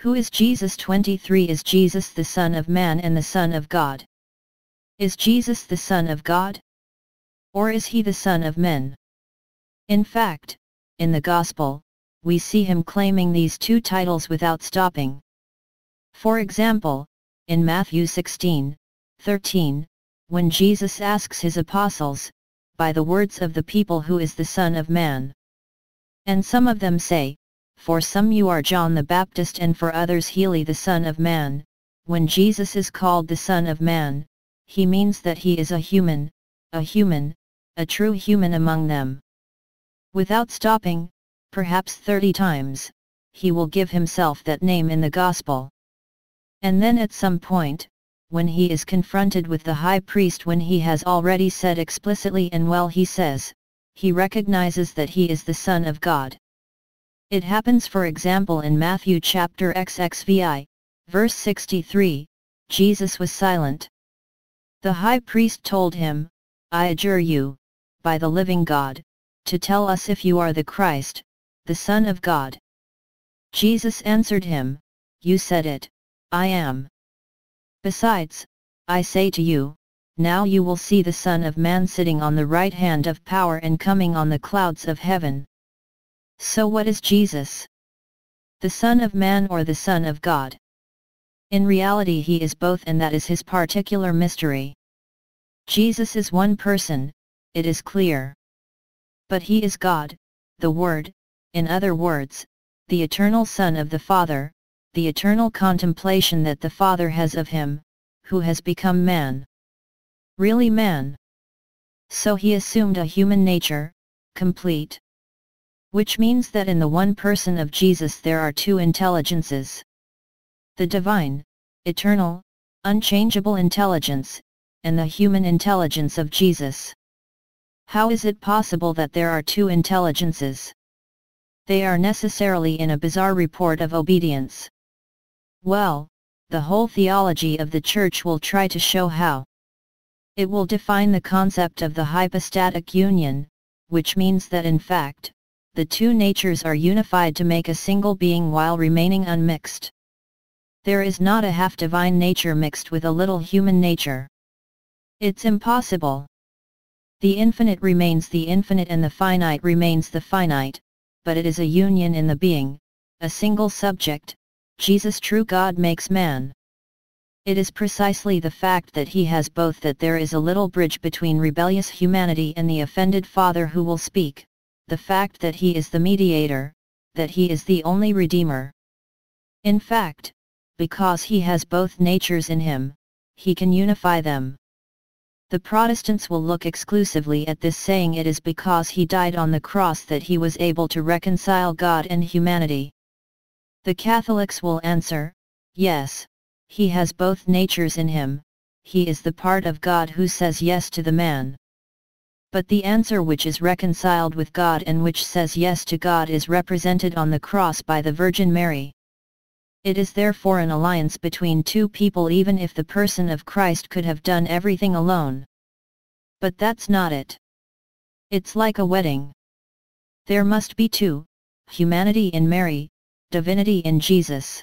Who is Jesus? 23. Is Jesus the Son of Man and the Son of God? Is Jesus the Son of God? Or is he the Son of men? In fact, in the Gospel, we see him claiming these two titles without stopping. For example, in Matthew 16:13, when Jesus asks his apostles, by the words of the people, who is the Son of Man? And some of them say, for some you are John the Baptist, and for others Heli the Son of Man. When Jesus is called the Son of Man, he means that he is a human, a true human among them. Without stopping, perhaps 30 times, he will give himself that name in the Gospel. And then at some point, when he is confronted with the high priest, when he has already said explicitly and well, he says, he recognizes that he is the Son of God. It happens, for example, in Matthew chapter XXVI, verse 63, Jesus was silent. The high priest told him, I adjure you, by the living God, to tell us if you are the Christ, the Son of God. Jesus answered him, you said it, I am. Besides, I say to you, now you will see the Son of Man sitting on the right hand of power and coming on the clouds of heaven. So what is Jesus? The Son of Man or the Son of God? In reality he is both, and that is his particular mystery. Jesus is one person, it is clear. But he is God, the Word, in other words, the eternal Son of the Father, the eternal contemplation that the Father has of him, who has become man. Really man. So he assumed a human nature, complete. Which means that in the one person of Jesus there are two intelligences. The divine, eternal, unchangeable intelligence, and the human intelligence of Jesus. How is it possible that there are two intelligences? They are necessarily in a bizarre report of obedience. Well, the whole theology of the Church will try to show how. It will define the concept of the hypostatic union, which means that in fact, the two natures are unified to make a single being while remaining unmixed. There is not a half divine nature mixed with a little human nature. It's impossible. The infinite remains the infinite and the finite remains the finite, but it is a union in the being, a single subject. Jesus, true God, makes man. It is precisely the fact that he has both that there is a little bridge between rebellious humanity and the offended Father who will speak, the fact that he is the mediator, that he is the only Redeemer. In fact, because he has both natures in him, he can unify them. The Protestants will look exclusively at this, saying it is because he died on the cross that he was able to reconcile God and humanity. The Catholics will answer, yes, he has both natures in him, he is the part of God who says yes to the man. But the answer which is reconciled with God and which says yes to God is represented on the cross by the Virgin Mary. It is therefore an alliance between two people, even if the person of Christ could have done everything alone. But that's not it. It's like a wedding. There must be two, humanity in Mary, divinity in Jesus.